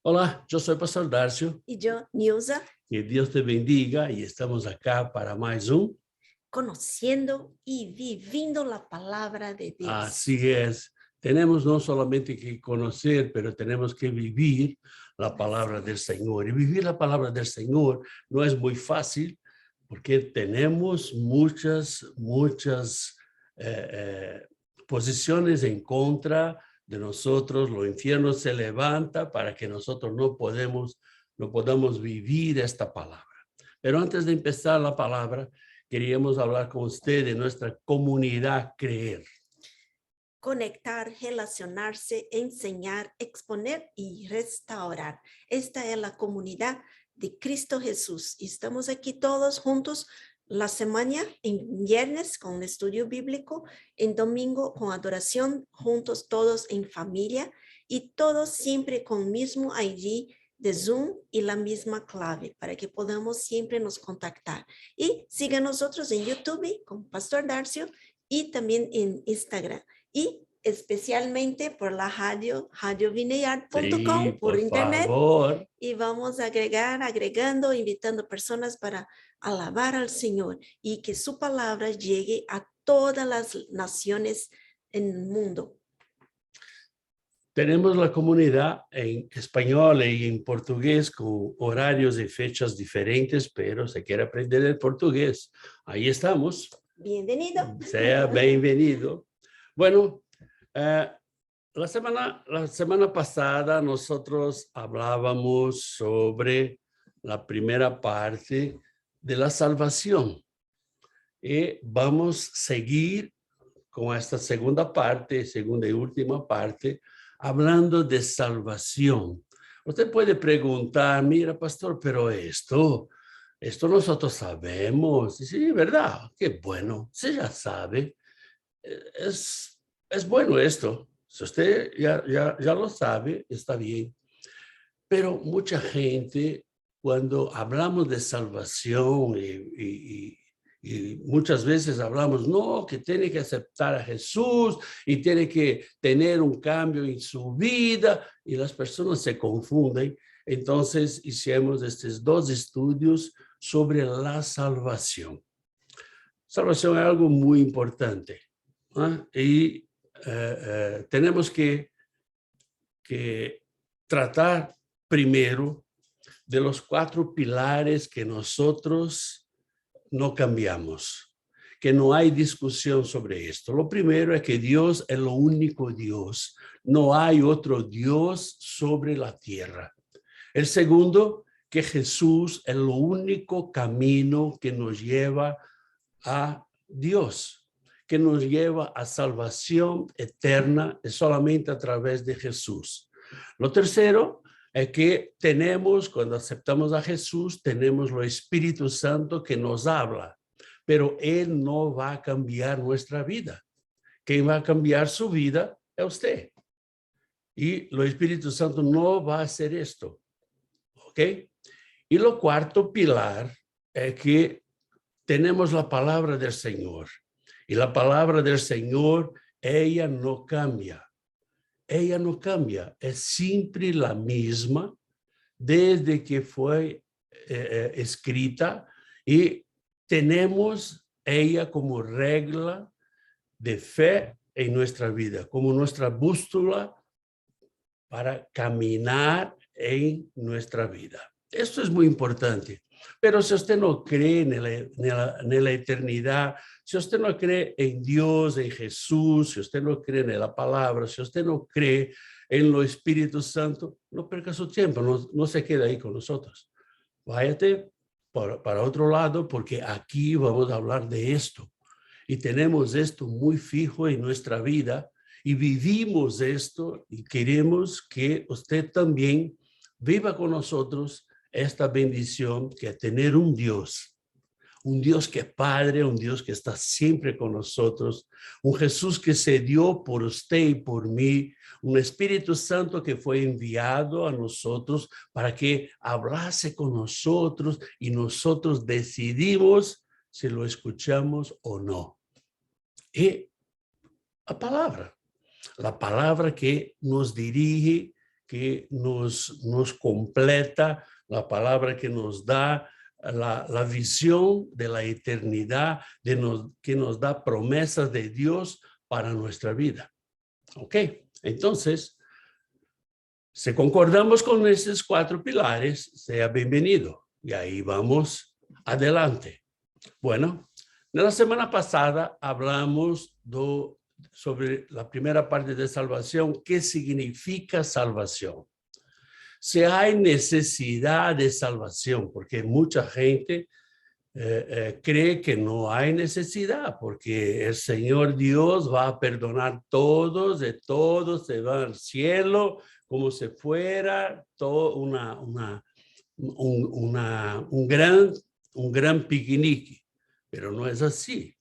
Hola, yo soy Pastor Darcio. Y yo, Nilza, Que Dios te bendiga y estamos acá para más un. conociendo y viviendo la palabra de Dios. Así es. Tenemos no solamente que conocer, pero tenemos que vivir la palabra del Señor. Y vivir la palabra del Señor no es muy fácil porque tenemos muchas posiciones en contra de nosotros. Lo infierno se levanta para que nosotros no podamos vivir esta palabra. Pero antes de empezar la palabra, queríamos hablar con usted de nuestra comunidad Creer. Conectar, relacionarse, enseñar, exponer y restaurar. Esta es la comunidad de Cristo Jesús. Estamos aquí todos juntos la semana, en viernes con estudio bíblico, en domingo con adoración, juntos todos en familia y todos siempre con el mismo ID de Zoom y la misma clave para que podamos siempre nos contactar. Y siga nosotros en YouTube con Pastor Darcio y también en Instagram. Y especialmente por la radio, radiovineyard.com, Sí, por internet. Favor. Y vamos a agregando, invitando personas para alabar al Señor y que su palabra llegue a todas las naciones en el mundo. Tenemos la comunidad en español y en portugués con horarios y fechas diferentes, pero se quiere aprender el portugués. Ahí estamos. Bienvenido. Sea bienvenido. Bueno, la semana pasada nosotros hablábamos sobre la primera parte de la salvación y vamos a seguir con esta segunda y última parte, hablando de salvación. Usted puede preguntar, mira, pastor, pero esto nosotros sabemos. Sí, ¿verdad? Qué bueno, usted ya sabe. Es bueno esto. Si usted ya lo sabe, está bien. Pero mucha gente, cuando hablamos de salvación y muchas veces hablamos, no, que tiene que aceptar a Jesús y tiene que tener un cambio en su vida, y las personas se confunden. Entonces hicimos estos dos estudios sobre la salvación. Salvación es algo muy importante, ¿eh? Y tenemos que tratar primero de los 4 pilares que nosotros no cambiamos, que no hay discusión sobre esto. Lo primero es que Dios es lo único Dios. No hay otro Dios sobre la tierra. El segundo, que Jesús es lo único camino que nos lleva a Dios, que nos lleva a salvación eterna solamente a través de Jesús. Lo tercero es que cuando aceptamos a Jesús, tenemos el Espíritu Santo que nos habla, pero Él no va a cambiar nuestra vida. Quien va a cambiar su vida es usted. Y el Espíritu Santo no va a hacer esto. ¿Ok? Y lo cuarto pilar es que tenemos la palabra del Señor. Y la palabra del Señor, ella no cambia. Ella no cambia. Es siempre la misma desde que fue escrita, y tenemos ella como regla de fe en nuestra vida, como nuestra bússola para caminar en nuestra vida. Esto es muy importante. Pero si usted no cree en la eternidad, si usted no cree en Dios, en Jesús, si usted no cree en la palabra, si usted no cree en lo Espíritu Santo, no perca su tiempo, no se quede ahí con nosotros. Váyate para otro lado, porque aquí vamos a hablar de esto. Y tenemos esto muy fijo en nuestra vida y vivimos esto, y queremos que usted también viva con nosotros esta bendición que es tener un Dios que es Padre, un Dios que está siempre con nosotros, un Jesús que se dio por usted y por mí, un Espíritu Santo que fue enviado a nosotros para que hablase con nosotros, y nosotros decidimos si lo escuchamos o no. Y la palabra que nos dirige, que nos completa, la palabra que nos da la visión de la eternidad, que nos da promesas de Dios para nuestra vida. ¿Ok? Entonces, si concordamos con esos 4 pilares, sea bienvenido. Y ahí vamos adelante. Bueno, en la semana pasada hablamos sobre la primera parte de salvación. ¿Qué significa salvación? Si hay necesidad de salvación, porque mucha gente cree que no hay necesidad, porque el Señor Dios va a perdonar de todos se va al cielo, como si fuera todo un gran piquenique, pero no es así.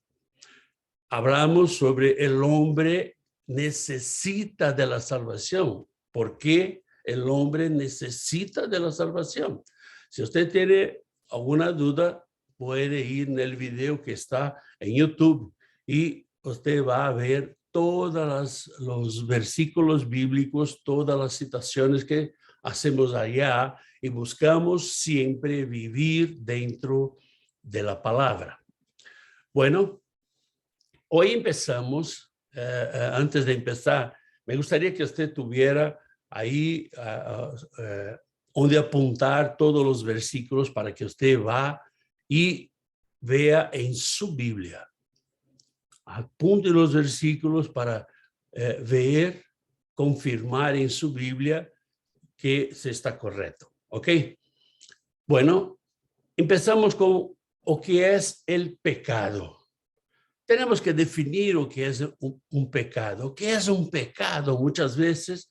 Hablamos sobre el hombre necesita de la salvación. ¿Por qué el hombre necesita de la salvación? Si usted tiene alguna duda, puede ir en el video que está en YouTube y usted va a ver todos los versículos bíblicos, todas las citaciones que hacemos allá y buscamos siempre vivir dentro de la palabra. Bueno, hoy empezamos, antes de empezar, me gustaría que usted tuviera ahí donde apuntar todos los versículos para que usted va y vea en su Biblia. Apunte los versículos para ver, confirmar en su Biblia que se está correcto. ¿Ok? Bueno, empezamos con lo que es el pecado. Tenemos que definir lo que es un pecado. ¿Qué es un pecado? Muchas veces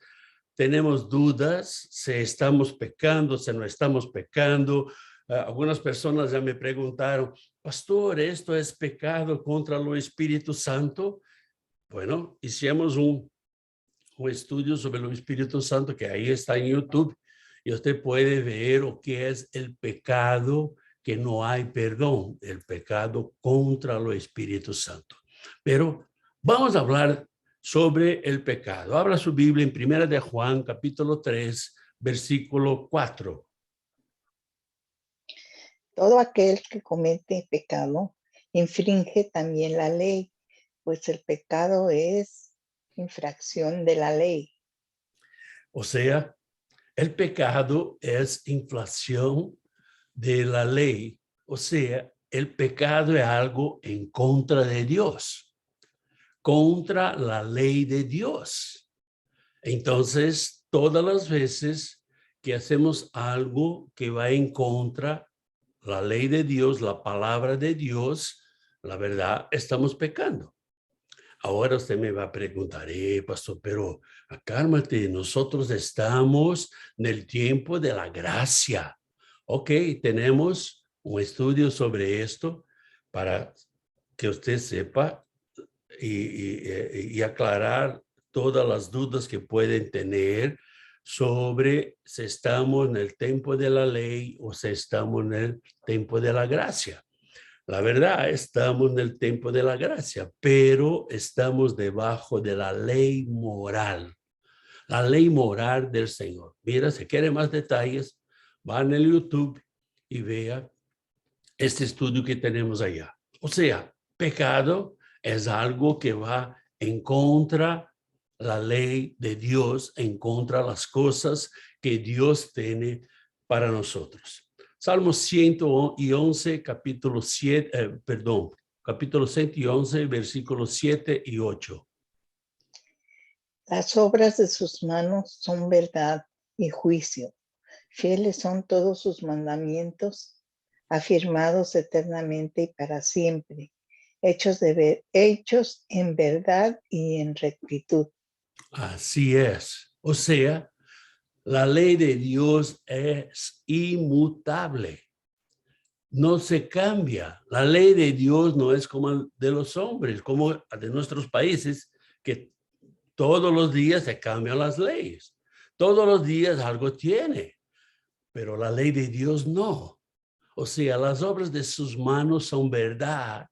tenemos dudas si estamos pecando, si no estamos pecando. Algunas personas ya me preguntaron, pastor, ¿esto es pecado contra el Espíritu Santo? Bueno, hicimos un estudio sobre el Espíritu Santo que ahí está en YouTube y usted puede ver lo que es el pecado que no hay perdón, el pecado contra el Espíritu Santo. Pero vamos a hablar sobre el pecado. Abra su Biblia en 1 de Juan, capítulo 3, versículo 4. Todo aquel que comete pecado infringe también la ley, pues el pecado es infracción de la ley. O sea, el pecado es infracción de la ley. O sea, el pecado es algo en contra de Dios, contra la ley de Dios. Entonces, todas las veces que hacemos algo que va en contra la ley de Dios, la palabra de Dios, la verdad, estamos pecando. Ahora usted me va a preguntar, pastor, pero cálmate, nosotros estamos en el tiempo de la gracia. Ok, tenemos un estudio sobre esto para que usted sepa y aclarar todas las dudas que pueden tener sobre si estamos en el tiempo de la ley o si estamos en el tiempo de la gracia. La verdad, estamos en el tiempo de la gracia, pero estamos debajo de la ley moral del Señor. Mira, si quiere más detalles, va en el YouTube y vea este estudio que tenemos allá. O sea, pecado es algo que va en contra la ley de Dios, en contra las cosas que Dios tiene para nosotros. Salmo 111, capítulo 111, versículos 7 y 8. Las obras de sus manos son verdad y juicio. Fieles son todos sus mandamientos, afirmados eternamente y para siempre, hechos en verdad y en rectitud. Así es. O sea, la ley de Dios es inmutable. No se cambia. La ley de Dios no es como de los hombres, como de nuestros países, que todos los días se cambian las leyes. Todos los días algo tiene, pero la ley de Dios no. O sea, las obras de sus manos son verdad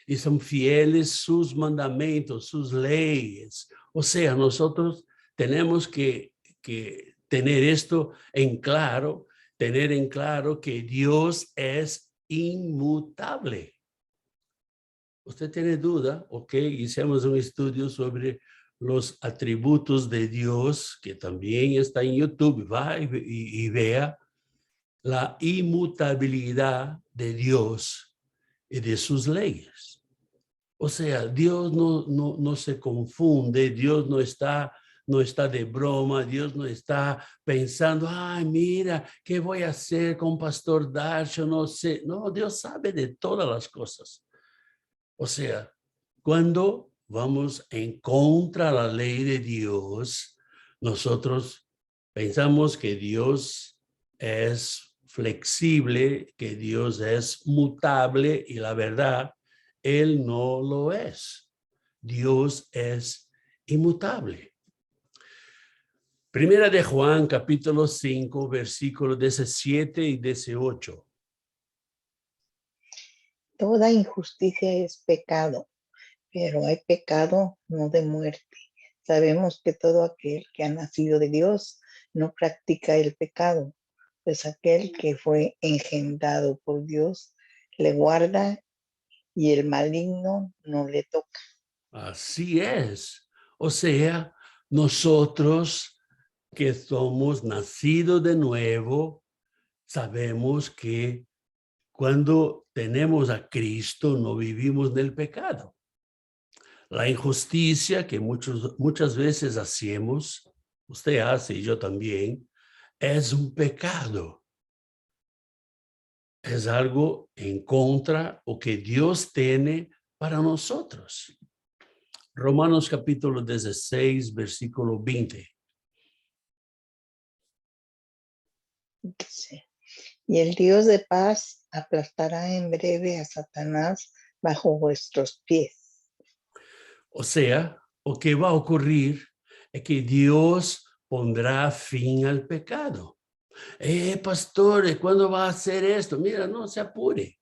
y son fieles sus mandamientos, sus leyes. O sea, nosotros tenemos que tener esto en claro, tener en claro que Dios es inmutable. ¿Usted tiene duda? Ok, hicimos un estudio sobre los atributos de Dios, que también está en YouTube. Va y vea la inmutabilidad de Dios y de sus leyes. O sea, Dios no se confunde, Dios no está de broma, Dios no está pensando, ay, mira, ¿qué voy a hacer con Pastor Darcio? No sé. No, Dios sabe de todas las cosas. O sea, cuando vamos en contra de la ley de Dios, nosotros pensamos que Dios es flexible, que Dios es mutable, y la verdad, Él no lo es. Dios es inmutable. Primera de Juan, capítulo 5, versículos 17 y 18. Toda injusticia es pecado, pero hay pecado no de muerte. Sabemos que todo aquel que ha nacido de Dios no practica el pecado, pues aquel que fue engendrado por Dios le guarda y el maligno no le toca. Así es. O sea, nosotros que somos nacidos de nuevo, sabemos que cuando tenemos a Cristo no vivimos del pecado. La injusticia que muchas veces hacemos, usted hace y yo también, es un pecado. Es algo en contra o que Dios tiene para nosotros. Romanos capítulo 16, versículo 20. Dice, y el Dios de paz aplastará en breve a Satanás bajo vuestros pies. O sea, lo que va a ocurrir es que Dios pondrá fin al pecado. Pastor, ¿cuándo va a hacer esto? Mira, no se apure.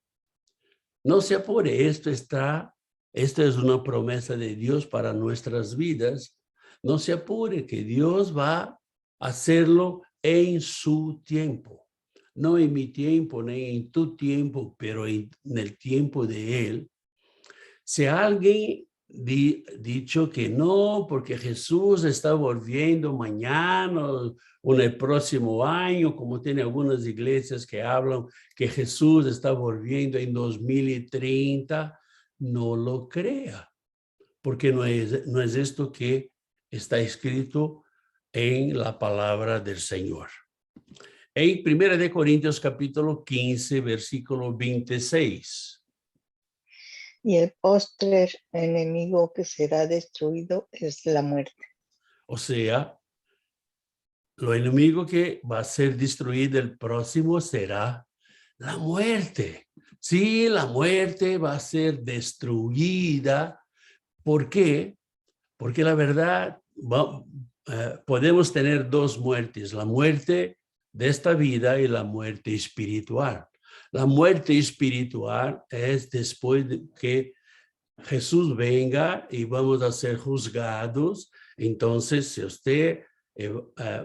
No se apure. Esta es una promesa de Dios para nuestras vidas. No se apure, que Dios va a hacerlo en su tiempo. No en mi tiempo, ni en tu tiempo, pero en el tiempo de Él. Si alguien dicho que no, porque Jesús está volviendo mañana o en el próximo año, como tiene algunas iglesias que hablan que Jesús está volviendo en 2030, no lo crea, porque no es esto que está escrito en la palabra del Señor. En 1 Corintios capítulo 15, versículo 26. Y el postrer enemigo que será destruido es la muerte. O sea, lo enemigo que va a ser destruido el próximo será la muerte. Sí, la muerte va a ser destruida. ¿Por qué? Porque la verdad, podemos tener dos muertes, la muerte de esta vida y la muerte espiritual. La muerte espiritual es después de que Jesús venga y vamos a ser juzgados. Entonces, si usted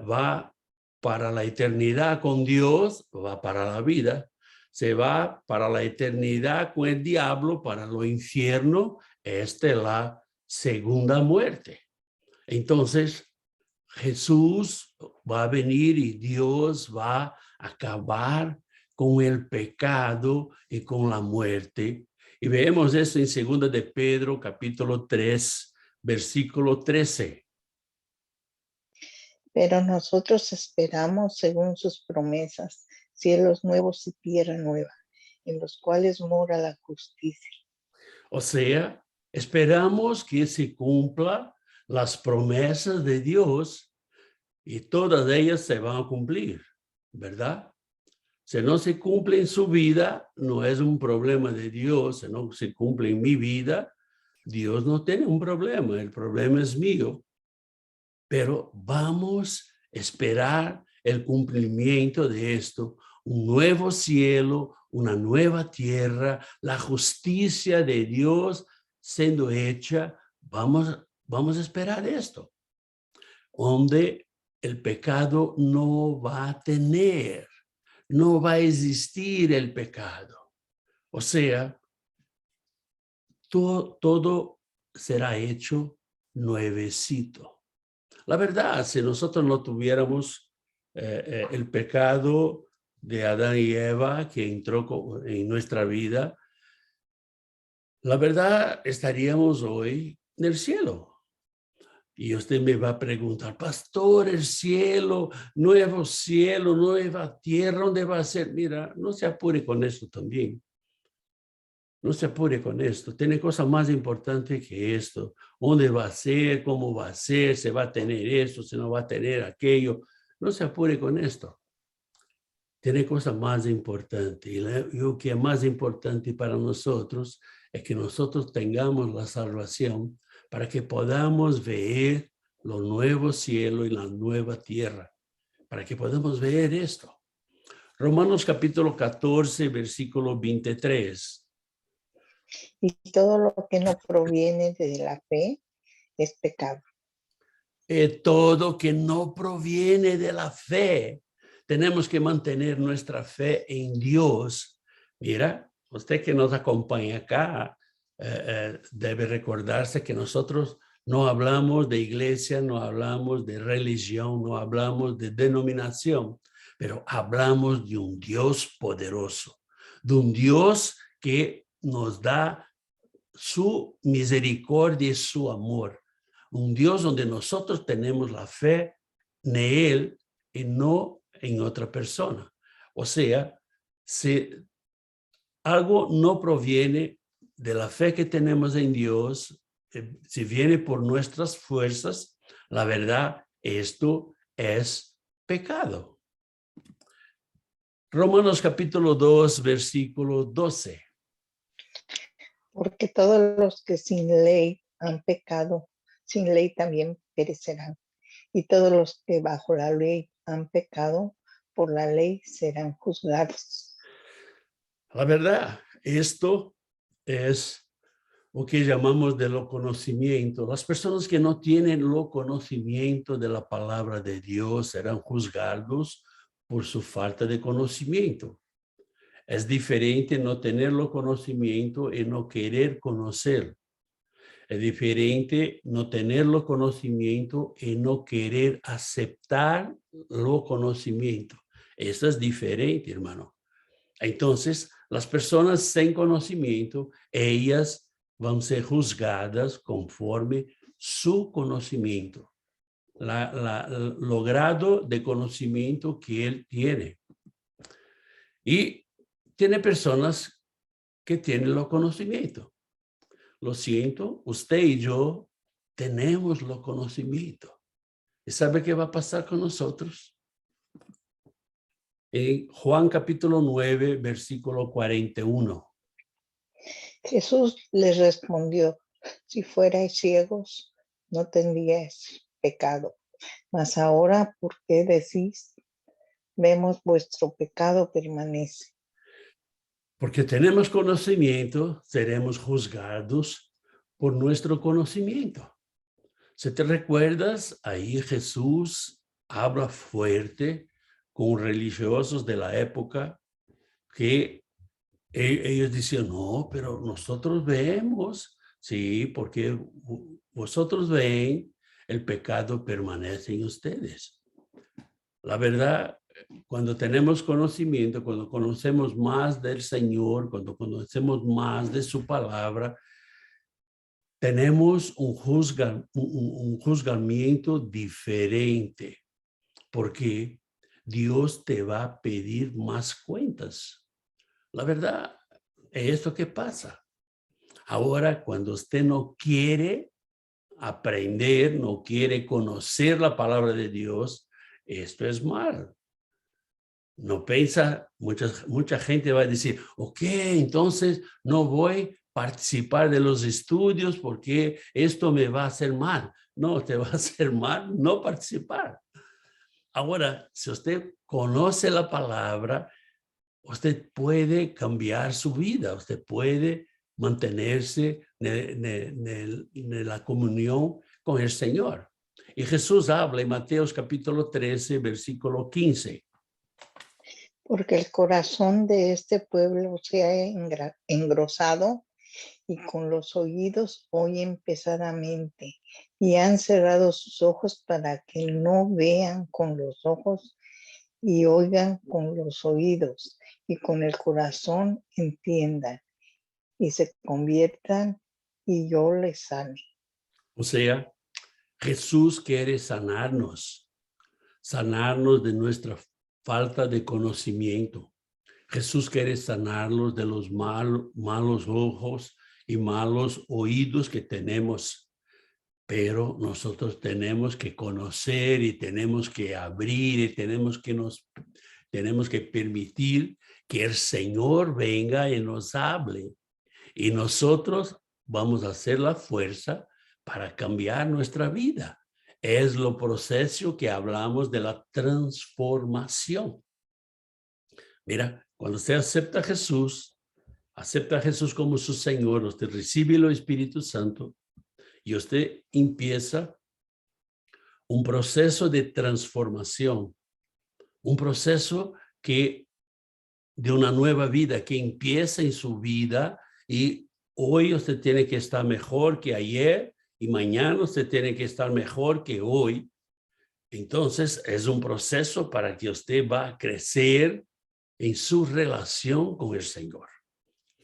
va para la eternidad con Dios, va para la vida. Se va para la eternidad con el diablo, para lo infierno. Esta es la segunda muerte. Entonces, Jesús va a venir y Dios va a acabar con el pecado y con la muerte. Y vemos eso en 2 de Pedro, capítulo 3, versículo 13. Pero nosotros esperamos, según sus promesas, cielos nuevos y tierra nueva, en los cuales mora la justicia. O sea, esperamos que se cumplan las promesas de Dios y todas ellas se van a cumplir, ¿verdad? Si no se cumple en su vida, no es un problema de Dios. Si no se cumple en mi vida, Dios no tiene un problema. El problema es mío. Pero vamos a esperar el cumplimiento de esto. Un nuevo cielo, una nueva tierra, la justicia de Dios siendo hecha. Vamos a esperar esto. Donde el pecado no va a tener, no va a existir el pecado. O sea, todo será hecho nuevecito. La verdad, si nosotros no tuviéramos el pecado de Adán y Eva que entró en nuestra vida, la verdad estaríamos hoy en el cielo. Y usted me va a preguntar, pastor, el cielo, nueva tierra, ¿dónde va a ser? Mira, no se apure con esto también. No se apure con esto. Tiene cosas más importantes que esto. ¿Dónde va a ser? ¿Cómo va a ser? ¿Se va a tener esto? ¿Se no va a tener aquello? No se apure con esto. Tiene cosas más importantes. Y lo que es más importante para nosotros es que nosotros tengamos la salvación para que podamos ver los nuevos cielos y la nueva tierra. Para que podamos ver esto. Romanos capítulo 14, versículo 23. Y todo lo que no proviene de la fe es pecado. Todo que no proviene de la fe. Tenemos que mantener nuestra fe en Dios. Mira, usted que nos acompaña acá, debe recordarse que nosotros no hablamos de iglesia, no hablamos de religión, no hablamos de denominación, pero hablamos de un Dios poderoso, de un Dios que nos da su misericordia y su amor. Un Dios donde nosotros tenemos la fe en Él y no en otra persona. O sea, si algo no proviene de la fe que tenemos en Dios, si viene por nuestras fuerzas, la verdad, esto es pecado. Romanos capítulo 2, versículo 12. Porque todos los que sin ley han pecado, sin ley también perecerán. Y todos los que bajo la ley han pecado, por la ley serán juzgados. La verdad, esto es lo que llamamos de lo conocimiento. Las personas que no tienen lo conocimiento de la palabra de Dios serán juzgados por su falta de conocimiento. Es diferente no tener lo conocimiento y no querer conocer. Es diferente no tener lo conocimiento y no querer aceptar lo conocimiento. Eso es diferente, hermano. Entonces, las personas sin conocimiento, ellas van a ser juzgadas conforme su conocimiento, lo grado de conocimiento que él tiene. Y tiene personas que tienen lo conocimiento. Lo siento, usted y yo tenemos lo conocimiento. ¿Y sabe qué va a pasar con nosotros? En Juan capítulo 9, versículo 41. Jesús les respondió, si fuerais ciegos, no tendríais pecado. Mas ahora, ¿por qué decís? Vemos vuestro pecado permanece. Porque tenemos conocimiento, seremos juzgados por nuestro conocimiento. Si te recuerdas, ahí Jesús habla fuerte con religiosos de la época que ellos decían, no, pero nosotros vemos, sí, porque vosotros ven, el pecado permanece en ustedes. La verdad, cuando tenemos conocimiento, cuando conocemos más del Señor, cuando conocemos más de su palabra, tenemos un juzgamiento diferente, porque Dios te va a pedir más cuentas. La verdad, es esto que pasa. Ahora, cuando usted no quiere aprender, no quiere conocer la palabra de Dios, esto es mal. No piensa, mucha gente va a decir, ok, entonces no voy a participar de los estudios porque esto me va a hacer mal. No, te va a hacer mal no participar. Ahora, si usted conoce la palabra, usted puede cambiar su vida, usted puede mantenerse en la comunión con el Señor. Y Jesús habla en Mateo capítulo 13, versículo 15. Porque el corazón de este pueblo se ha engrosado y con los oídos oyen pesadamente y han cerrado sus ojos para que no vean con los ojos y oigan con los oídos y con el corazón entiendan y se conviertan y yo les sane. O sea, Jesús quiere sanarnos de nuestra falta de conocimiento. Jesús quiere sanarnos de los malos ojos y malos oídos que tenemos. Pero nosotros tenemos que conocer y tenemos que abrir y tenemos que permitir que el Señor venga y nos hable. Y nosotros vamos a hacer la fuerza para cambiar nuestra vida. Es lo proceso que hablamos de la transformación. Mira, cuando usted acepta a Jesús como su Señor, usted recibe el Espíritu Santo y usted empieza un proceso de transformación, un proceso de una nueva vida que empieza en su vida y hoy usted tiene que estar mejor que ayer y mañana usted tiene que estar mejor que hoy. Entonces es un proceso para que usted va a crecer en su relación con el Señor.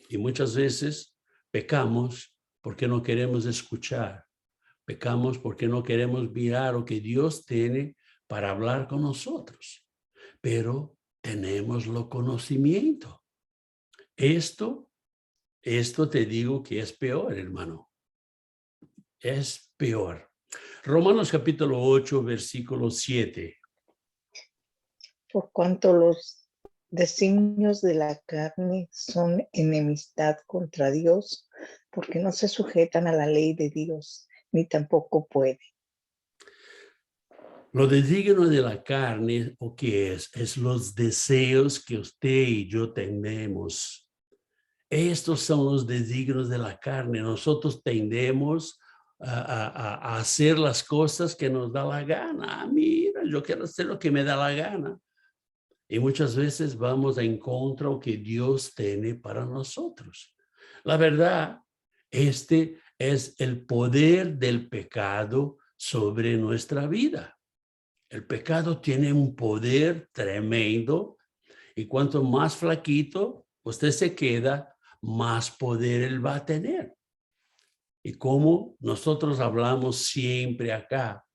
Y muchas veces pecamos porque no queremos escuchar. Pecamos porque no queremos mirar lo que Dios tiene para hablar con nosotros. Pero tenemos lo conocimiento. Esto te digo que es peor, hermano. Es peor. Romanos capítulo 8, versículo 7. Por cuanto los designios de la carne son enemistad contra Dios, porque no se sujetan a la ley de Dios, ni tampoco pueden. Lo designo de la carne, ¿o qué es? Es los deseos que usted y yo tenemos. Estos son los designios de la carne. Nosotros tendemos a hacer las cosas que nos da la gana. Ah, mira, yo quiero hacer lo que me da la gana. Y muchas veces vamos en contra de lo que Dios tiene para nosotros. La verdad, este es el poder del pecado sobre nuestra vida. El pecado tiene un poder tremendo y cuanto más flaquito usted se queda, más poder él va a tener. Y como nosotros hablamos siempre acá,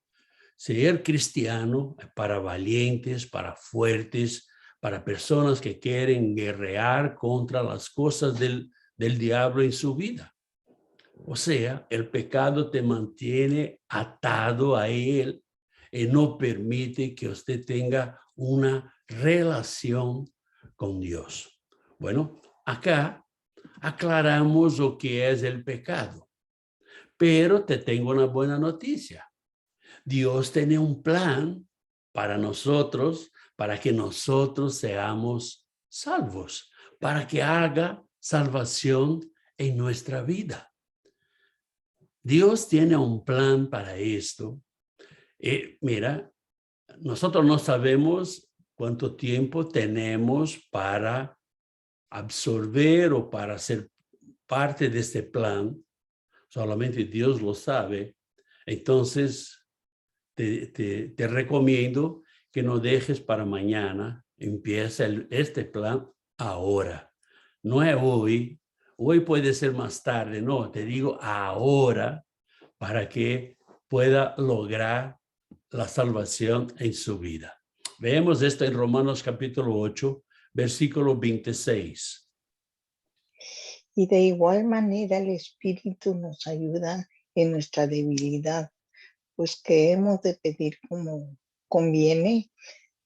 ser cristiano es para valientes, para fuertes, para personas que quieren guerrear contra las cosas del diablo en su vida. O sea, el pecado te mantiene atado a él y no permite que usted tenga una relación con Dios. Bueno, acá aclaramos lo que es el pecado, pero te tengo una buena noticia. Dios tiene un plan para nosotros, para que nosotros seamos salvos, para que haga salvación en nuestra vida. Dios tiene un plan para esto. Mira, nosotros no sabemos cuánto tiempo tenemos para absorber o para ser parte de este plan. Solamente Dios lo sabe. Entonces, te recomiendo que no dejes para mañana. Empieza este plan ahora. No es hoy. Hoy puede ser más tarde. No, te digo ahora para que pueda lograr la salvación en su vida. Veamos esto en Romanos capítulo 8, versículo 26. Y de igual manera el Espíritu nos ayuda en nuestra debilidad, pues que hemos de pedir como conviene,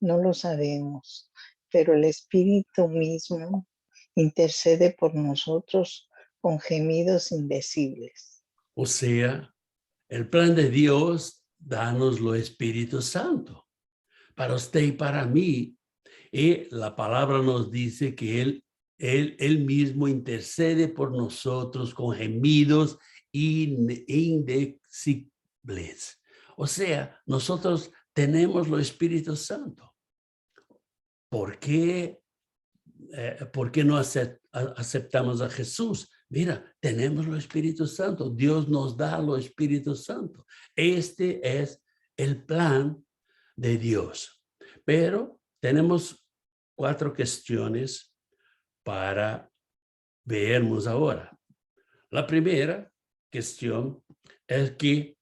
no lo sabemos, pero el Espíritu mismo intercede por nosotros con gemidos indecibles. O sea, el plan de Dios, danos lo Espíritu Santo para usted y para mí. Y la palabra nos dice que Él mismo intercede por nosotros con gemidos indecibles. O sea, nosotros tenemos el Espíritu Santo. ¿Por qué no aceptamos a Jesús? Mira, tenemos el Espíritu Santo. Dios nos da el Espíritu Santo. Este es el plan de Dios. Pero tenemos 4 cuestiones para vermos ahora. La primera cuestión es que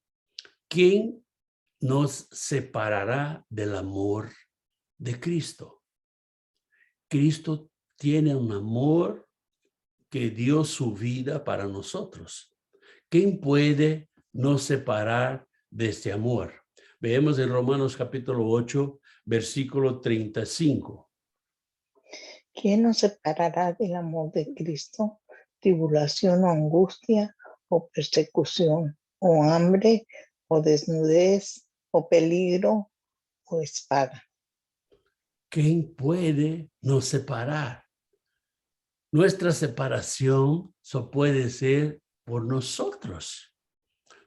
¿quién nos separará del amor de Cristo? Cristo tiene un amor que dio su vida para nosotros. ¿Quién puede nos separar de este amor? Veamos en Romanos capítulo 8, versículo 35. ¿Quién nos separará del amor de Cristo? Tribulación o angustia o persecución o hambre o desnudez o peligro o espada. ¿Quién puede nos separar? Nuestra separación solo puede ser por nosotros.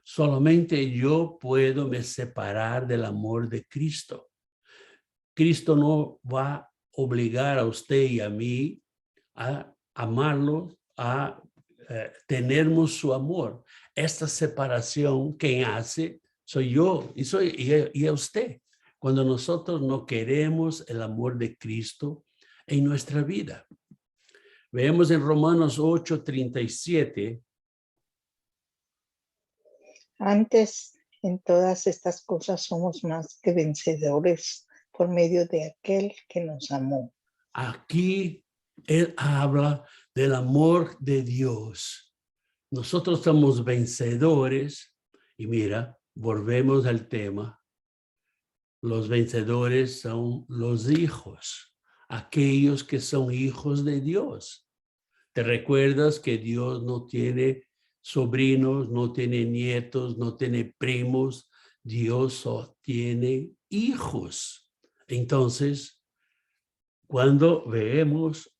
Solamente yo puedo me separar del amor de Cristo. Cristo no va a obligar a usted y a mí a amarlo, a tenernos su amor. Esta separación quien hace soy yo y a usted. Cuando nosotros no queremos el amor de Cristo en nuestra vida. Veamos en Romanos 8:37. Antes, en todas estas cosas somos más que vencedores por medio de aquel que nos amó. Aquí él habla del amor de Dios. Nosotros somos vencedores y mira, volvemos al tema. Los vencedores son los hijos, aquellos que son hijos de Dios. ¿Te recuerdas que Dios no tiene sobrinos, no tiene nietos, no tiene primos? Dios solo tiene hijos. Entonces, cuando vemos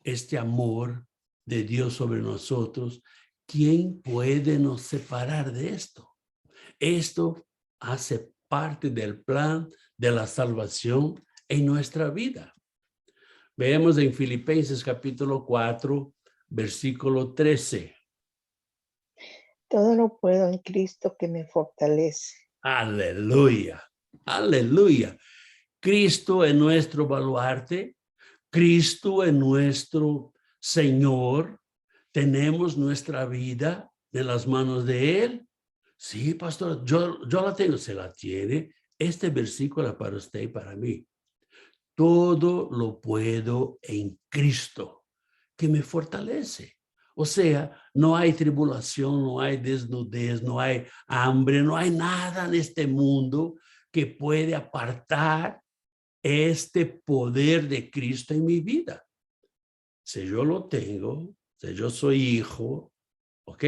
este amor de Dios sobre nosotros, ¿quién puede nos separar de esto? Esto hace parte del plan de la salvación en nuestra vida. Veamos en Filipenses capítulo 4, versículo 13. Todo lo puedo en Cristo que me fortalece. Aleluya, aleluya. Cristo es nuestro baluarte, Cristo es nuestro Señor. Tenemos nuestra vida en las manos de Él. Sí, pastor, yo la tengo, se la tiene. Este versículo es para usted y para mí. Todo lo puedo en Cristo, que me fortalece. O sea, no hay tribulación, no hay desnudez, no hay hambre, no hay nada en este mundo que puede apartar este poder de Cristo en mi vida. Si yo lo tengo, si yo soy hijo, ¿ok?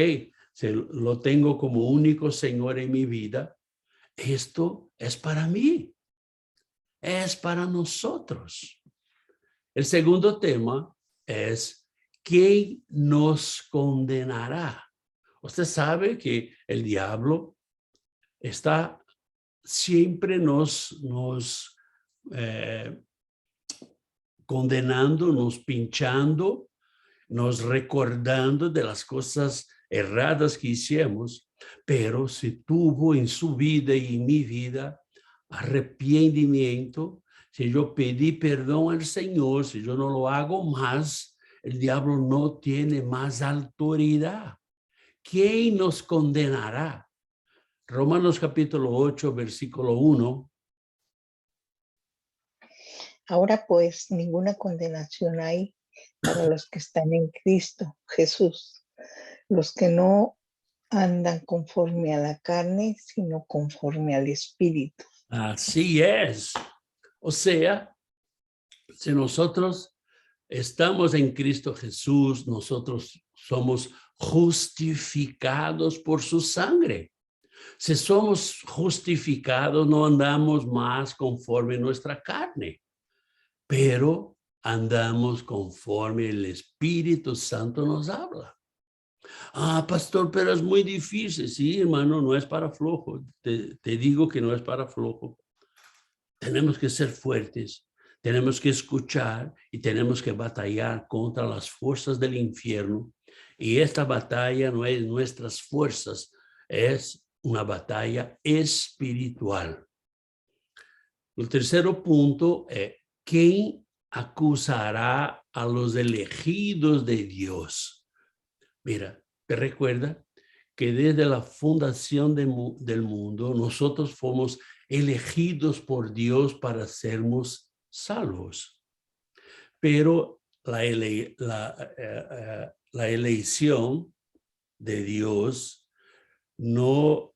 Si lo tengo como único Señor en mi vida, esto es para mí. Es para nosotros. El segundo tema es ¿quién nos condenará? Usted sabe que el diablo está siempre nos condenando, nos pinchando, nos recordando de las cosas erradas que hicimos, pero si tuvo en su vida y en mi vida arrepentimiento, si yo pedí perdón al Señor, si yo no lo hago más, el diablo no tiene más autoridad. ¿Quién nos condenará? Romanos capítulo 8, versículo 1. Ahora pues, ninguna condenación hay para los que están en Cristo Jesús, los que no andan conforme a la carne, sino conforme al Espíritu. Así es. O sea, si nosotros estamos en Cristo Jesús, nosotros somos justificados por su sangre. Si somos justificados, no andamos más conforme a nuestra carne, pero andamos conforme el Espíritu Santo nos habla. Ah, pastor, pero es muy difícil. Sí, hermano, no es para flojo. Te digo que no es para flojo. Tenemos que ser fuertes, tenemos que escuchar y tenemos que batallar contra las fuerzas del infierno. Y esta batalla no es nuestras fuerzas, es una batalla espiritual. El tercer punto es, ¿quién acusará a los elegidos de Dios? Mira, te recuerda que desde la fundación del mundo nosotros fuimos elegidos por Dios para sermos salvos. Pero la elección de Dios no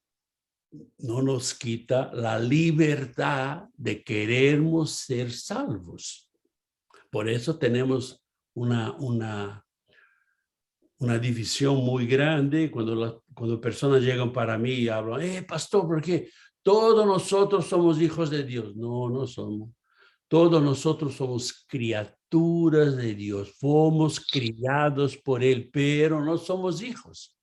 nos quita la libertad de querermos ser salvos. Por eso tenemos una división muy grande cuando personas llegan para mí y hablan, pastor, ¿por qué? Todos nosotros somos hijos de Dios. No, no somos. Todos nosotros somos criaturas de Dios. Fomos criados por Él, pero no somos hijos.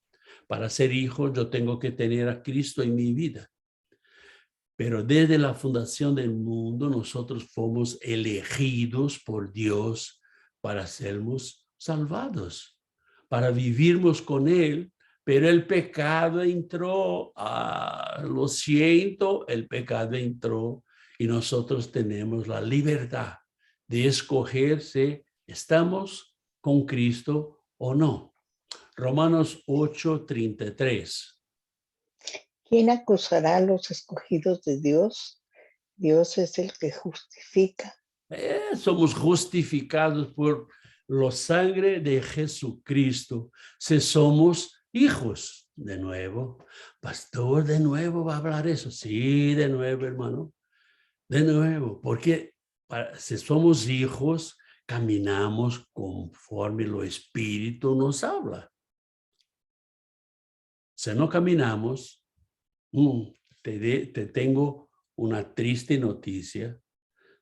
Para ser hijos yo tengo que tener a Cristo en mi vida. Pero desde la fundación del mundo nosotros fomos elegidos por Dios para sermos salvados, para vivirmos con Él, pero el pecado entró, lo siento, el pecado entró y nosotros tenemos la libertad de escoger si estamos con Cristo o no. Romanos 8:33. ¿Quién acusará a los escogidos de Dios? Dios es el que justifica. Somos justificados por la sangre de Jesucristo. Si somos hijos, de nuevo, pastor, de nuevo va a hablar eso. Sí, de nuevo, hermano, de nuevo, porque si somos hijos, caminamos conforme lo Espíritu nos habla. Si no caminamos, te tengo una triste noticia.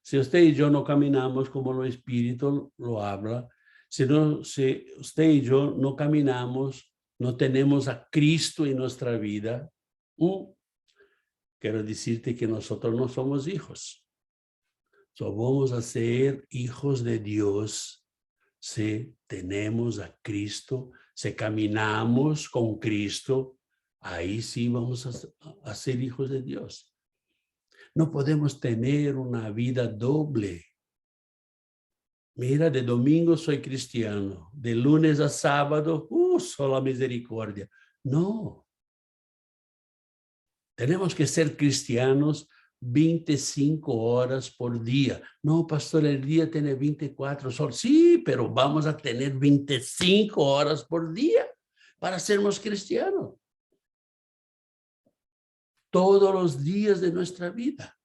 Si usted y yo no caminamos como el Espíritu lo habla, si usted y yo no caminamos, no tenemos a Cristo en nuestra vida, quiero decirte que nosotros no somos hijos. Vamos a ser hijos de Dios si tenemos a Cristo, si caminamos con Cristo, ahí sí vamos a ser hijos de Dios. No podemos tener una vida doble. Mira, de domingo soy cristiano, de lunes a sábado, solo misericordia. No. Tenemos que ser cristianos 25 horas por día. No, pastor, el día tiene 24 solos. Sí, pero vamos a tener 25 horas por día para sermos cristianos. Todos los días de nuestra vida.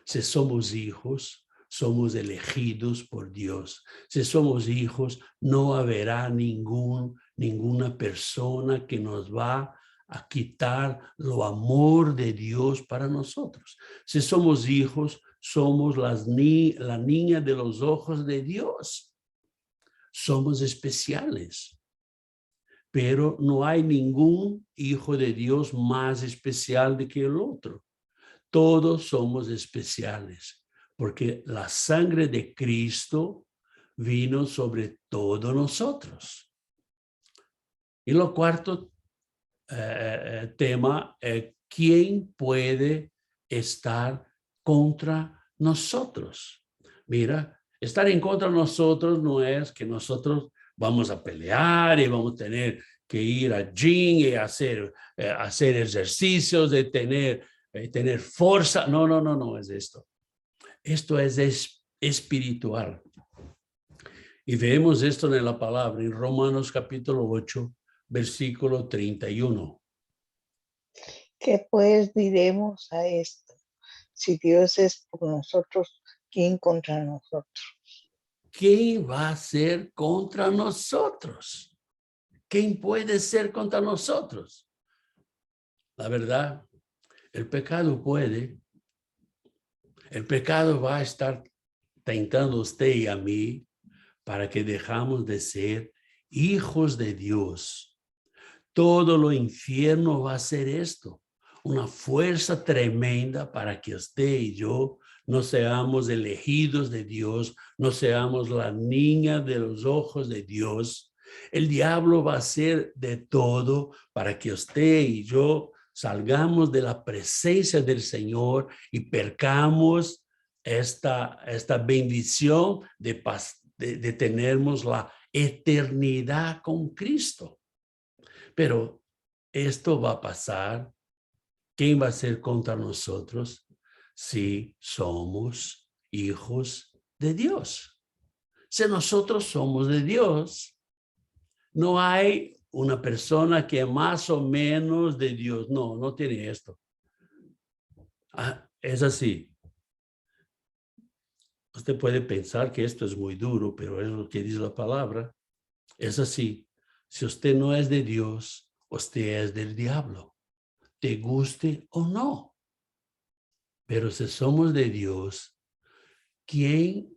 Si somos hijos, somos elegidos por Dios. Si somos hijos, no habrá ninguna persona que nos va a quitar lo amor de Dios para nosotros. Si somos hijos, somos la niña de los ojos de Dios. Somos especiales. Pero no hay ningún hijo de Dios más especial que el otro. Todos somos especiales, porque la sangre de Cristo vino sobre todos nosotros. Y lo cuarto tema es quién puede estar contra nosotros. Mira, estar en contra de nosotros no es que nosotros vamos a pelear y vamos a tener que ir al gym y hacer ejercicios, de tener fuerza. No es esto. Esto es espiritual. Y vemos esto en la palabra, en Romanos capítulo 8, versículo 31. ¿Qué pues diremos a esto? Si Dios es por nosotros, ¿quién contra nosotros? ¿Quién va a ser contra nosotros? ¿Quién puede ser contra nosotros? La verdad, el pecado puede. El pecado va a estar tentando a usted y a mí para que dejamos de ser hijos de Dios. todo lo infierno va a hacer esto. Una fuerza tremenda para que usted y yo no seamos elegidos de Dios, no seamos la niña de los ojos de Dios. El diablo va a hacer de todo para que usted y yo salgamos de la presencia del Señor y percamos esta bendición de tenermos la eternidad con Cristo. Pero esto va a pasar. ¿Quién va a ser contra nosotros si somos hijos de Dios? Si nosotros somos de Dios, no hay una persona que es más o menos de Dios. No, no tiene esto. Es así. Usted puede pensar que esto es muy duro, pero es lo que dice la palabra. Es así. Si usted no es de Dios, usted es del diablo, te guste o no. Pero si somos de Dios, ¿quién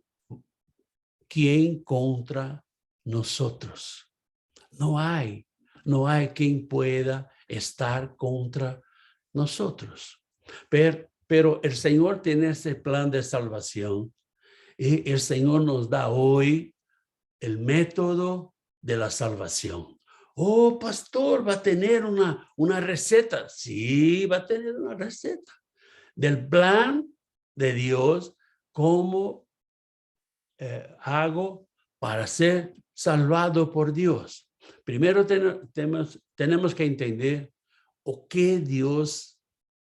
contra nosotros? No hay quien pueda estar contra nosotros. Pero el Señor tiene ese plan de salvación y el Señor nos da hoy el método de la salvación. Oh, pastor, ¿va a tener una receta? Sí, va a tener una receta del plan de Dios, cómo hago para ser salvado por Dios. Primero tenemos que entender o qué Dios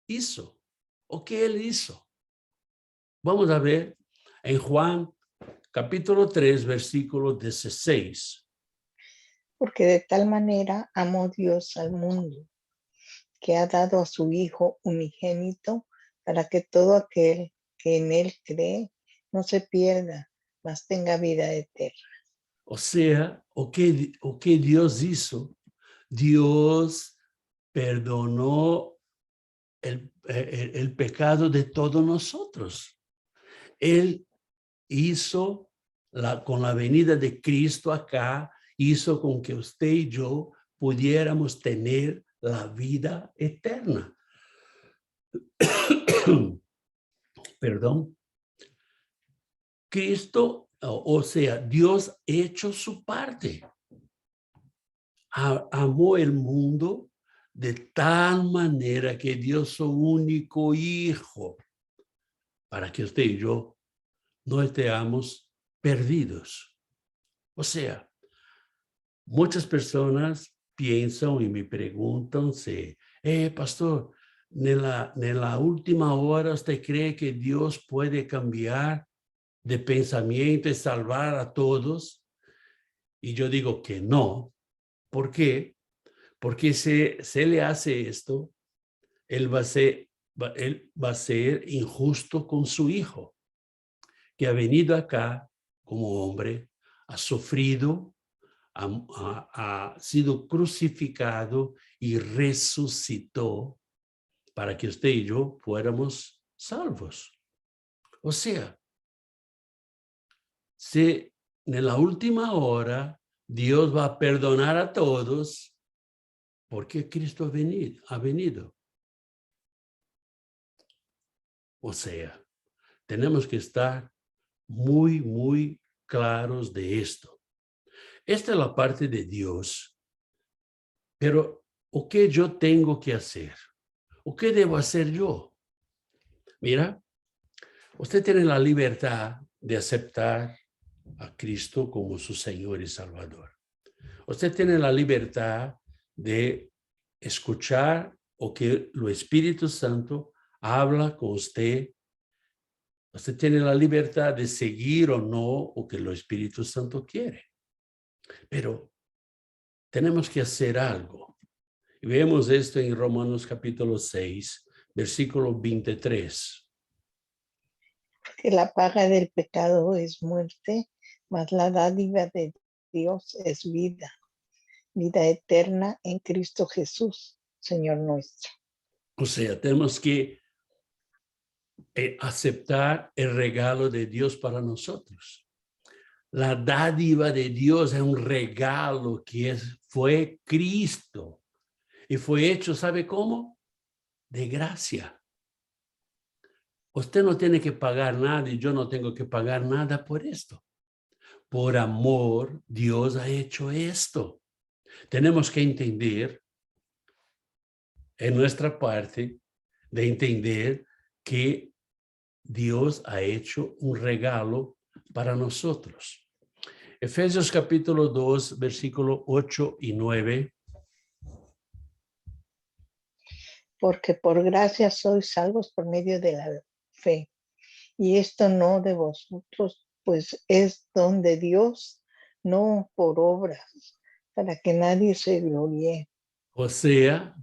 hizo, o qué Él hizo. Vamos a ver en Juan capítulo 3, versículo 16. Porque de tal manera amó Dios al mundo, que ha dado a su Hijo unigénito, para que todo aquel que en él cree no se pierda, mas tenga vida eterna. O sea, o que Dios hizo. Dios perdonó el pecado de todos nosotros. Él hizo, con la venida de Cristo acá, hizo con que usted y yo pudiéramos tener la vida eterna. Perdón. Cristo, o sea, Dios ha hecho su parte. Amó el mundo de tal manera que dio su único hijo para que usted y yo no estemos perdidos. O sea, muchas personas piensan y me preguntan si, pastor, en la última hora usted cree que Dios puede cambiar de pensamiento y salvar a todos? Y yo digo que no. ¿Por qué? Porque si se le hace esto, él va a ser injusto con su hijo, que ha venido acá como hombre, ha sufrido, ha sido crucificado y resucitó para que usted y yo fuéramos salvos. O sea, si en la última hora Dios va a perdonar a todos, porque Cristo ha venido. O sea, tenemos que estar muy, muy claros de esto. Esta es la parte de Dios. Pero, ¿o qué yo tengo que hacer? ¿O qué debo hacer yo? Mira, usted tiene la libertad de aceptar a Cristo como su Señor y Salvador. Usted tiene la libertad de escuchar o que el Espíritu Santo habla con usted. Usted tiene la libertad de seguir o no o que el Espíritu Santo quiere. Pero tenemos que hacer algo. Y vemos esto en Romanos capítulo 6, versículo 23. Que la paga del pecado es muerte, mas la dádiva de Dios es vida, vida eterna en Cristo Jesús, Señor nuestro. O sea, tenemos que aceptar el regalo de Dios para nosotros. La dádiva de Dios es un regalo que fue Cristo Y fue hecho, ¿sabe cómo? De gracia. Usted no tiene que pagar nada y yo no tengo que pagar nada por esto. Por amor, Dios ha hecho esto. Tenemos que entender, en nuestra parte, de entender que Dios ha hecho un regalo para nosotros. Efesios capítulo 2, versículo 8 y 9. Porque por gracia sois salvos por medio de la fe. Y esto no de vosotros, pues es don de Dios, no por obras, para que nadie se gloríe. O sea,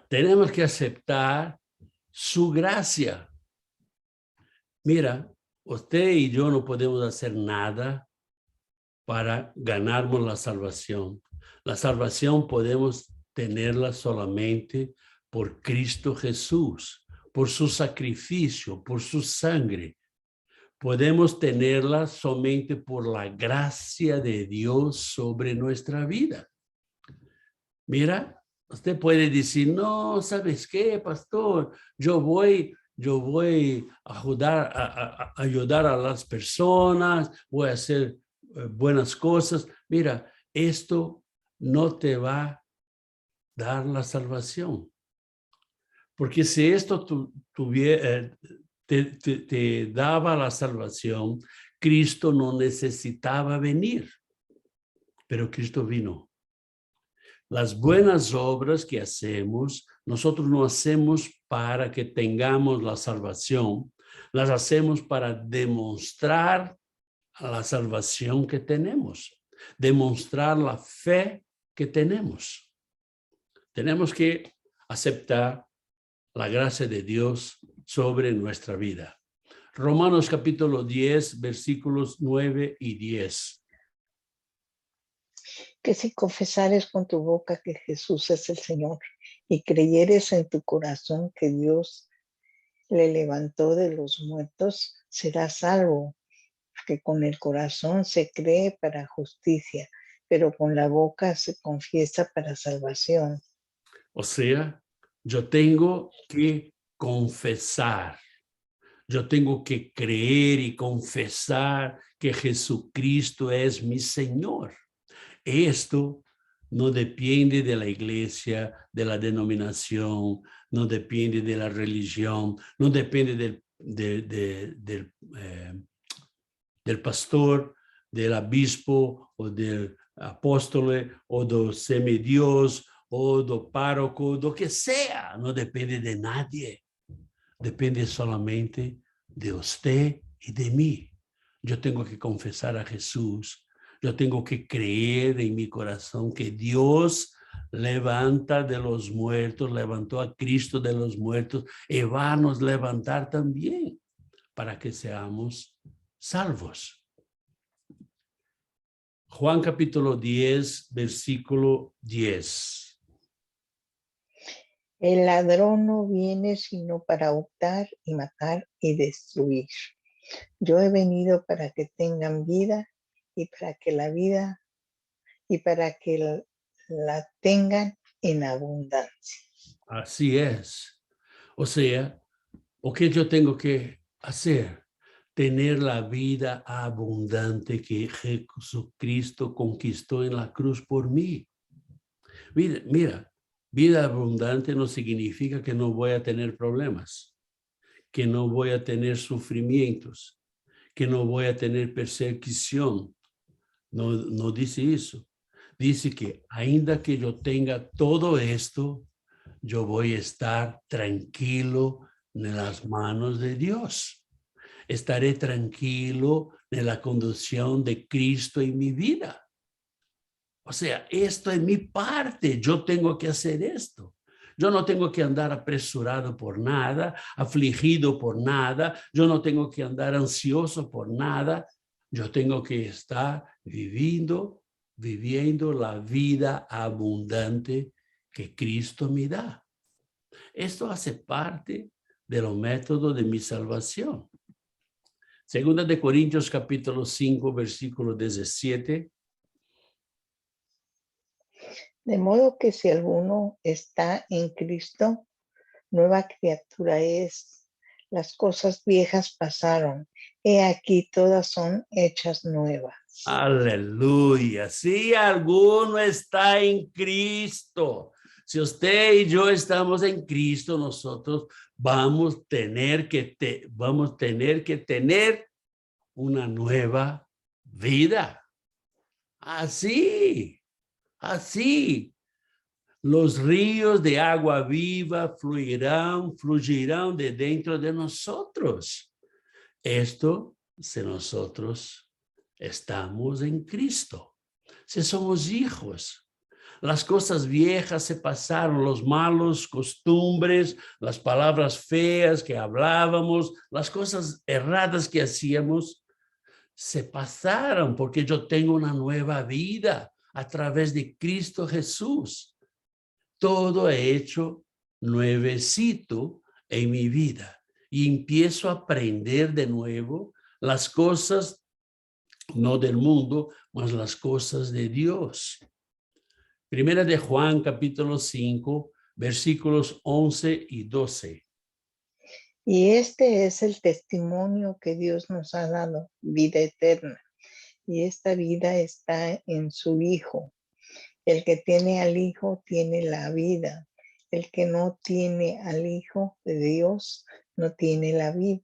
tenemos que aceptar su gracia. Mira, usted y yo no podemos hacer nada para ganarnos la salvación. La salvación podemos tenerla solamente por Cristo Jesús, por su sacrificio, por su sangre. Podemos tenerla solamente por la gracia de Dios sobre nuestra vida. Mira, usted puede decir, no, ¿sabes qué, pastor? Yo voy a ayudar a las personas, voy a hacer buenas cosas. Mira, esto no te va a dar la salvación. Porque si esto te daba la salvación, Cristo no necesitaba venir, pero Cristo vino. Las buenas obras que hacemos, nosotros no hacemos para que tengamos la salvación, las hacemos para demostrar la salvación que tenemos, demostrar la fe que tenemos. Tenemos que aceptar la gracia de Dios sobre nuestra vida. Romanos capítulo 10, versículos 9 y 10. Que si confesares con tu boca que Jesús es el Señor y creyeres en tu corazón que Dios le levantó de los muertos, serás salvo. Que con el corazón se cree para justicia, pero con la boca se confiesa para salvación. O sea, yo tengo que confesar. Yo tengo que creer y confesar que Jesucristo es mi Señor. Esto no depende de la iglesia, de la denominación, no depende de la religión, no depende del pastor, del obispo o del apóstol o del semidios o del párroco, do que sea. No depende de nadie. Depende solamente de usted y de mí. Yo tengo que confesar a Jesús. Yo tengo que creer en mi corazón que Dios levanta de los muertos, levantó a Cristo de los muertos y va a nos levantar también para que seamos salvos. Juan capítulo 10, versículo 10. El ladrón no viene sino para hurtar y matar y destruir. Yo he venido para que tengan vida y para que la tengan en abundancia. Así es. O sea, ¿o qué yo tengo que hacer? Tener la vida abundante que Jesucristo conquistó en la cruz por mí. Mira, vida abundante no significa que no voy a tener problemas, que no voy a tener sufrimientos, que no voy a tener persecución. No dice eso. Dice que ainda que yo tenga todo esto, yo voy a estar tranquilo en las manos de Dios. Estaré tranquilo en la conducción de Cristo en mi vida. O sea, esto es mi parte. Yo tengo que hacer esto. Yo no tengo que andar apresurado por nada, afligido por nada. Yo no tengo que andar ansioso por nada. Yo tengo que estar viviendo la vida abundante que Cristo me da. Esto hace parte de los métodos de mi salvación. Segunda de Corintios capítulo 5, versículo 17. De modo que si alguno está en Cristo, nueva criatura es. Las cosas viejas pasaron. He aquí todas son hechas nuevas. Aleluya. Si alguno está en Cristo, si usted y yo estamos en Cristo, nosotros vamos a tener que tener una nueva vida. Así. Los ríos de agua viva fluirán de dentro de nosotros. Esto si nosotros estamos en Cristo, si somos hijos. Las cosas viejas se pasaron, los malos costumbres, las palabras feas que hablábamos, las cosas erradas que hacíamos, se pasaron porque yo tengo una nueva vida a través de Cristo Jesús. Todo he hecho nuevecito en mi vida y empiezo a aprender de nuevo las cosas no del mundo, mas las cosas de Dios. Primera de Juan, capítulo 5, versículos 11 y 12. Y este es el testimonio que Dios nos ha dado, vida eterna. Y esta vida está en su Hijo. El que tiene al Hijo tiene la vida. El que no tiene al Hijo de Dios no tiene la vida.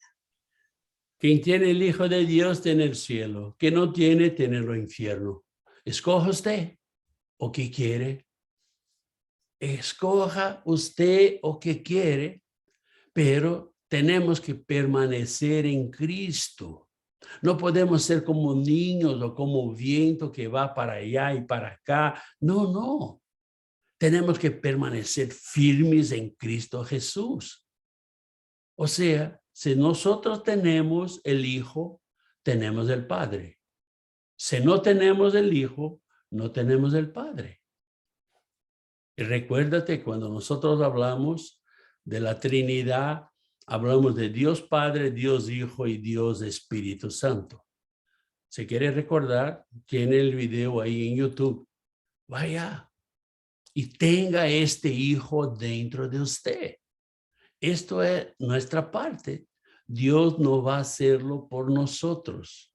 Quien tiene el Hijo de Dios tiene el cielo. Quien no tiene, tiene el infierno. Escoja usted o qué quiere. Escoja usted o qué quiere, pero tenemos que permanecer en Cristo. No podemos ser como niños o como viento que va para allá y para acá. No. Tenemos que permanecer firmes en Cristo Jesús. O sea, si nosotros tenemos el Hijo, tenemos el Padre. Si no tenemos el Hijo, no tenemos el Padre. Y recuérdate, cuando nosotros hablamos de la Trinidad, hablamos de Dios Padre, Dios Hijo y Dios Espíritu Santo. Si quiere recordar, tiene el video ahí en YouTube. Vaya y tenga este Hijo dentro de usted. Esto es nuestra parte. Dios no va a hacerlo por nosotros.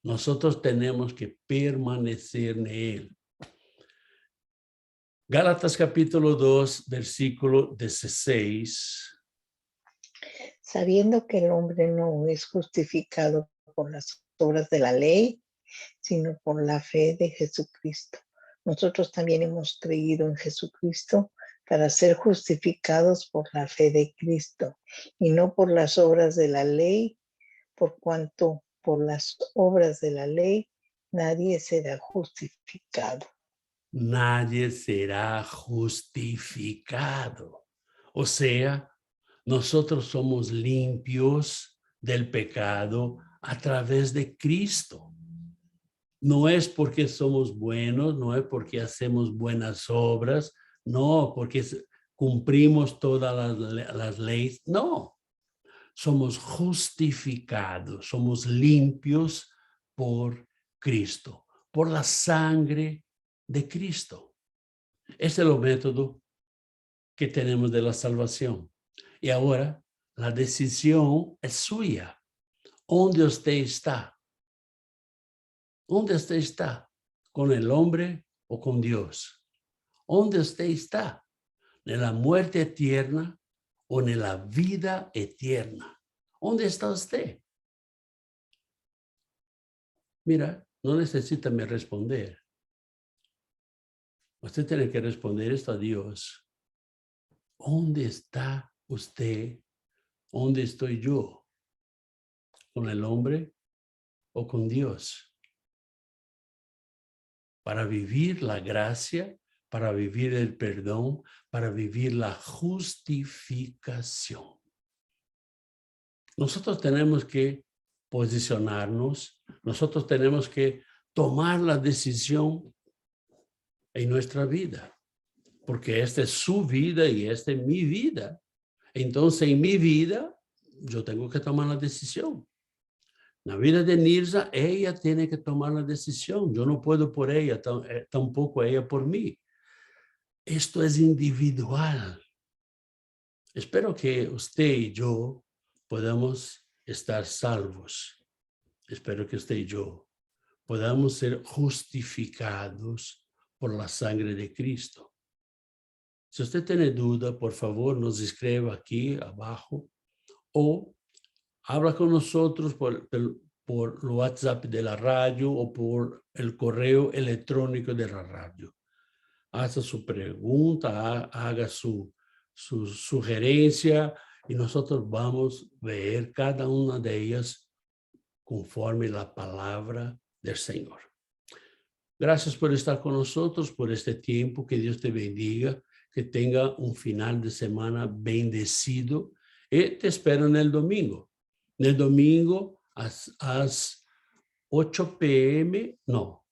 Nosotros tenemos que permanecer en Él. Gálatas capítulo 2, versículo 16. Sabiendo que el hombre no es justificado por las obras de la ley, sino por la fe de Jesucristo. Nosotros también hemos creído en Jesucristo para ser justificados por la fe de Cristo y no por las obras de la ley, por cuanto por las obras de la ley nadie será justificado. Nadie será justificado. O sea, nosotros somos limpios del pecado a través de Cristo. No es porque somos buenos, no es porque hacemos buenas obras, no, porque cumplimos todas las leyes, no. Somos justificados, somos limpios por Cristo, por la sangre de Cristo. Ese es el método que tenemos de la salvación. Y ahora la decisión es suya. ¿Dónde usted está? ¿Dónde usted está? ¿Con el hombre o con Dios? ¿Dónde usted está? ¿En la muerte eterna o en la vida eterna? ¿Dónde está usted? Mira, no necesita me responder. Usted tiene que responder esto a Dios. ¿Dónde está usted? ¿Dónde estoy yo? ¿Con el hombre o con Dios? Para vivir la gracia, para vivir el perdón, para vivir la justificación. Nosotros tenemos que posicionarnos, nosotros tenemos que tomar la decisión en nuestra vida, porque esta es su vida y esta es mi vida. Entonces, en mi vida, yo tengo que tomar la decisión. En la vida de Nirza, ella tiene que tomar la decisión. Yo no puedo por ella, tampoco ella por mí. esto es individual. Espero que usted y yo podamos estar salvos. Espero que usted y yo podamos ser justificados por la sangre de Cristo. Si usted tiene duda, por favor, nos escriba aquí abajo o habla con nosotros por el WhatsApp de la radio o por el correo electrónico de la radio. Haga su pregunta, haga su sugerencia y nosotros vamos a ver cada una de ellas conforme la palabra del Señor. Gracias por estar con nosotros, por este tiempo. Que Dios te bendiga, que tenga un final de semana bendecido. Y te espero en el domingo. En el domingo a las 8 p.m., no,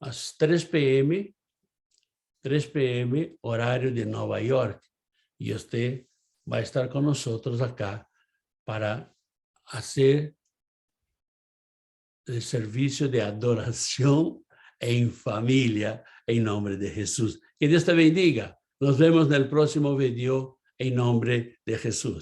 a las 3 p.m., horario de Nueva York. Y usted va a estar con nosotros acá para hacer el servicio de adoración en familia en nombre de Jesús. Que Dios te bendiga. Nos vemos en el próximo video en nombre de Jesús.